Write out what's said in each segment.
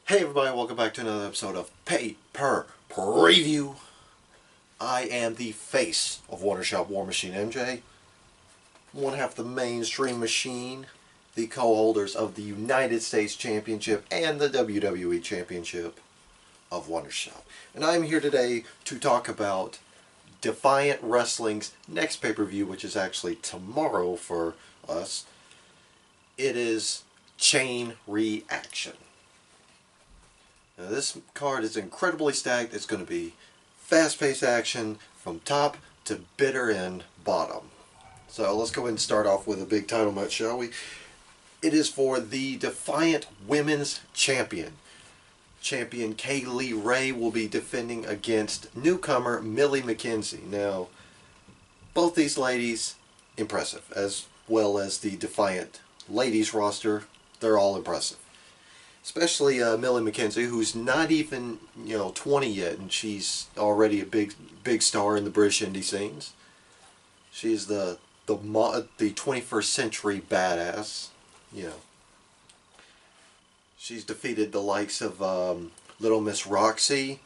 Hey everybody, welcome back to another episode of Pay Per Preview. I am the face of WonderShop War Machine MJ, one half the mainstream machine, the co-holders of the United States Championship and the WWE Championship of WonderShop. And I'm here today to talk about Defiant Wrestling's next pay-per-view, which is actually tomorrow for us. It is Chain Reaction. Now this card is incredibly stacked. It's going to be fast-paced action from top to bitter end bottom. So let's go ahead and start off with a big title match, shall we? It is for the Defiant Women's Champion. Champion Kaylee Ray will be defending against newcomer Millie McKenzie. Now, both these ladies, impressive, as well as the Defiant ladies roster. They're all impressive. Especially Millie McKenzie, who's not even 20 yet, and she's already a big star in the British indie scenes. She's the 21st century badass. She's defeated the likes of Little Miss Roxy,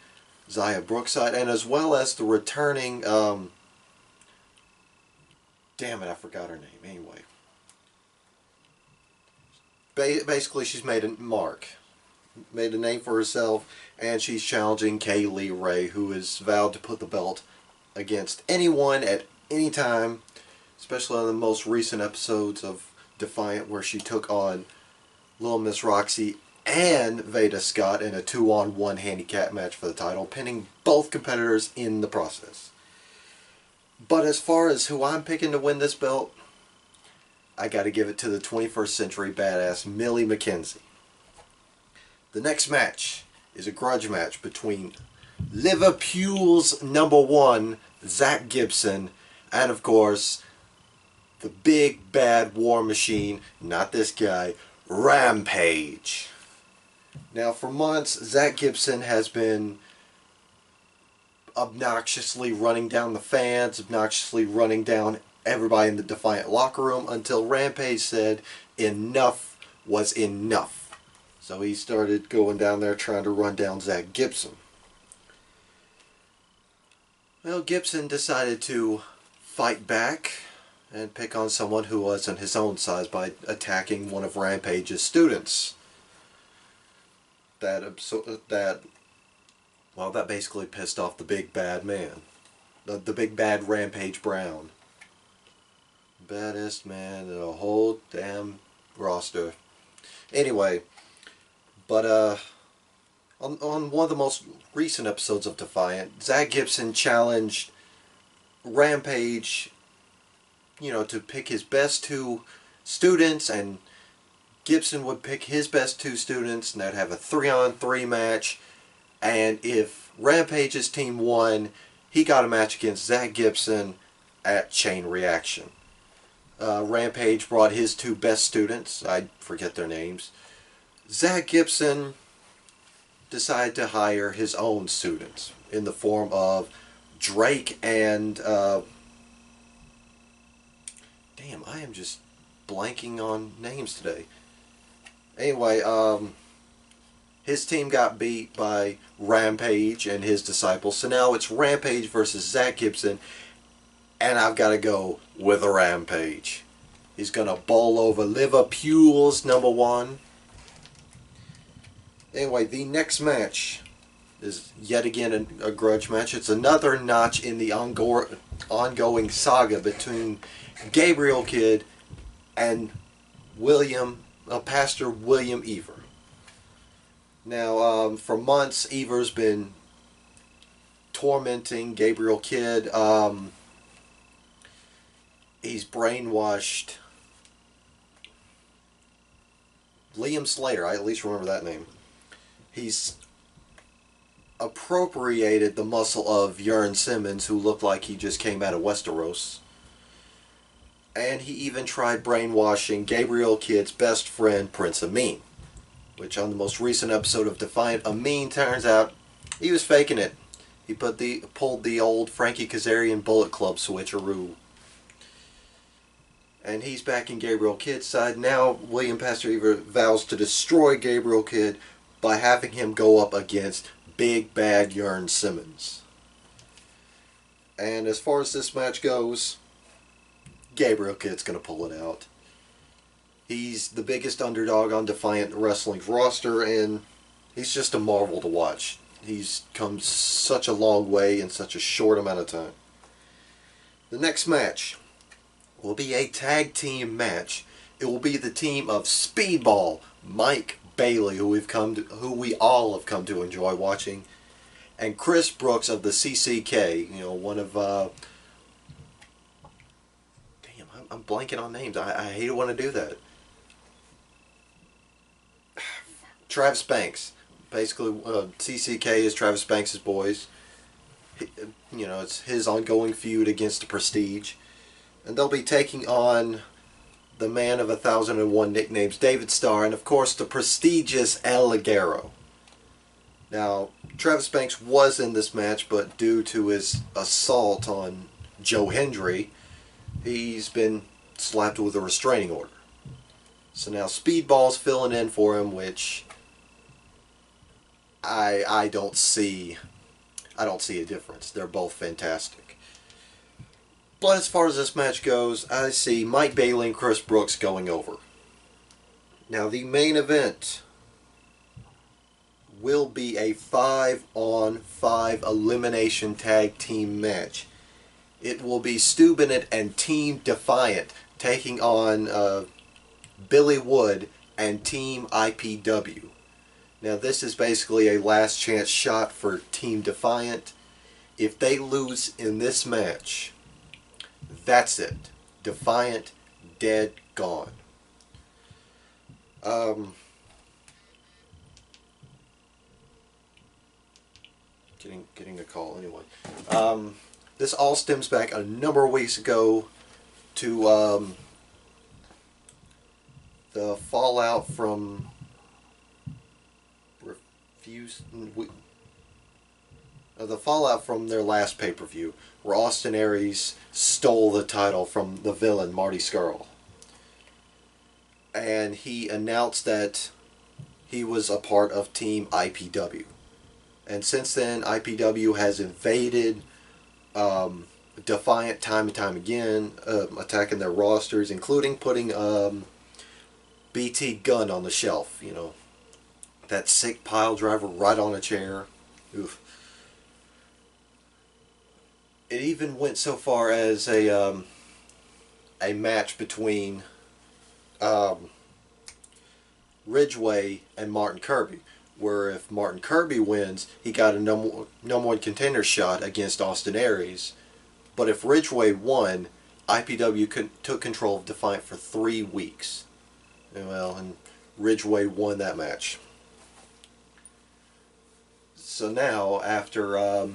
Zaya Brookside, and as well as the returning. Damn it, I forgot her name. Anyway. Basically, she's made a mark, made a name for herself, and she's challenging Kaylee Ray, who has vowed to put the belt against anyone at any time, especially on the most recent episodes of Defiant, where she took on Little Miss Roxy and Veda Scott in a 2-on-1 handicap match for the title, pinning both competitors in the process. But as far as who I'm picking to win this belt, I got to give it to the 21st century badass Millie McKenzie. The next match is a grudge match between Liverpool's #1, Zach Gibson, and of course, the big bad war machine, not this guy, Rampage. Now, for months, Zach Gibson has been obnoxiously running down the fans, obnoxiously running down everybody in the Defiant locker room, until Rampage said enough was enough. So he started going down there trying to run down Zach Gibson. Well, Gibson decided to fight back and pick on someone who wasn't his own size by attacking one of Rampage's students. That basically pissed off the big bad man. The big bad Rampage Brown. Baddest man in the whole damn roster. Anyway, but on one of the most recent episodes of Defiant, Zach Gibson challenged Rampage, to pick his best two students, and Gibson would pick his best two students, and they'd have a 3-on-3 match. And if Rampage's team won, he got a match against Zach Gibson at Chain Reaction. Rampage brought his two best students. I forget their names. Zach Gibson decided to hire his own students in the form of Drake and damn, I am just blanking on names today. Anyway, his team got beat by Rampage and his disciples, so now it's Rampage versus Zach Gibson. And I've got to go with a Rampage. He's going to bowl over Liverpool's #1. Anyway, the next match is yet again a grudge match. It's another notch in the ongoing saga between Gabriel Kid and Pastor William Ever. Now, for months, Ever's been tormenting Gabriel Kid. He's brainwashed Liam Slater, I at least remember that name. He's appropriated the muscle of Urine Simmons, who looked like he just came out of Westeros. And he even tried brainwashing Gabriel Kid's best friend, Prince Amin. Which on the most recent episode of Defiant, Amin turns out he was faking it. He pulled the old Frankie Kazarian Bullet Club switcheroo. And he's back in Gabriel Kid's side. Now William Pastor Ever vows to destroy Gabriel Kid by having him go up against Big Bad Jurn Simmons. And as far as this match goes, Gabriel Kidd's going to pull it out. He's the biggest underdog on Defiant Wrestling's roster, and he's just a marvel to watch. He's come such a long way in such a short amount of time. The next match will be a tag team match. It will be the team of Speedball, Mike Bailey, who we all have come to enjoy watching, and Chris Brooks of the CCK. You know, one of I'm blanking on names. I hate to want to do that. Travis Banks. Basically, CCK is Travis Banks' boys. You know, it's his ongoing feud against the Prestige. And they'll be taking on the man of 1,001 nicknames, David Starr, and of course the prestigious El Ligero. Now, Travis Banks was in this match, but due to his assault on Joe Hendry, he's been slapped with a restraining order. So now Speedball's filling in for him, which I don't see a difference. They're both fantastic. But as far as this match goes, I see Mike Bailey and Chris Brooks going over. Now the main event will be a 5-on-5 elimination tag team match. It will be Stu Bennett and Team Defiant taking on Billy Wood and Team IPW. Now this is basically a last chance shot for Team Defiant. If they lose in this match, that's it. Defiant, dead, gone. Getting a call anyway. This all stems back a number of weeks ago to the fallout from the fallout from their last pay-per-view, where Austin Aries stole the title from the villain Marty Scurll. And he announced that he was a part of Team IPW. And since then, IPW has invaded Defiant time and time again, attacking their rosters, including putting BT Gunn on the shelf. You know, that sick pile driver right on a chair. Oof. It even went so far as a match between Ridgeway and Martin Kirby, where if Martin Kirby wins, he got a number one contender shot against Austin Aries. But if Ridgeway won, IPW took control of Defiant for 3 weeks. And Ridgeway won that match. So now, after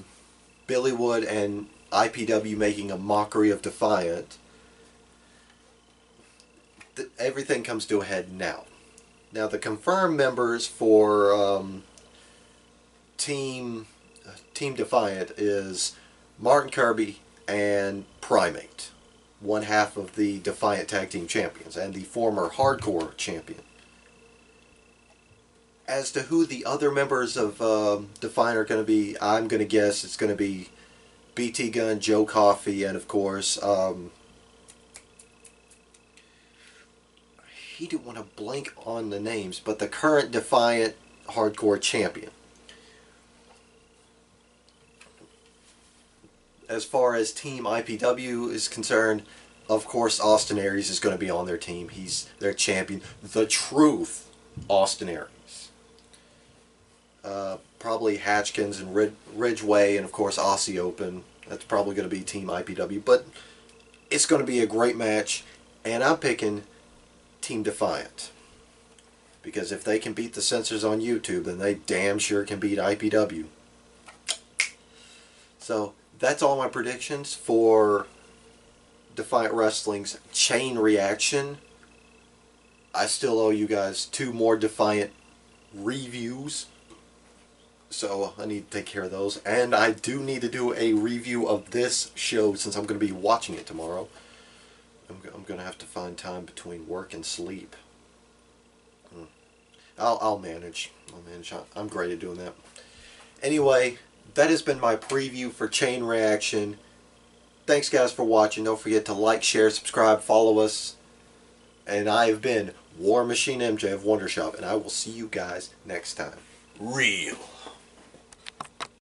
Billy Wood and IPW making a mockery of Defiant, everything comes to a head now. Now the confirmed members for Team Defiant is Martin Kirby and Primate, one half of the Defiant Tag Team Champions and the former Hardcore Champion. As to who the other members of Defiant are going to be, I'm going to guess it's going to be BT Gunn, Joe Coffey, and of course, he didn't want to blank on the names, but the current Defiant Hardcore Champion. As far as Team IPW is concerned, of course Austin Aries is going to be on their team. He's their champion. The Truth, Austin Aries. Probably Hatchkins and Ridgeway, and of course Aussie Open. That's probably going to be Team IPW, but it's going to be a great match, and I'm picking Team Defiant. Because if they can beat the censors on YouTube, then they damn sure can beat IPW. So that's all my predictions for Defiant Wrestling's Chain Reaction. I still owe you guys 2 more Defiant reviews, so I need to take care of those. And I do need to do a review of this show since I'm going to be watching it tomorrow. I'm going to have to find time between work and sleep. I'll manage. I'm great at doing that. Anyway, that has been my preview for Chain Reaction. Thanks guys for watching. Don't forget to like, share, subscribe, follow us. And I have been War Machine MJ of WonderShop, and I will see you guys next time. Real.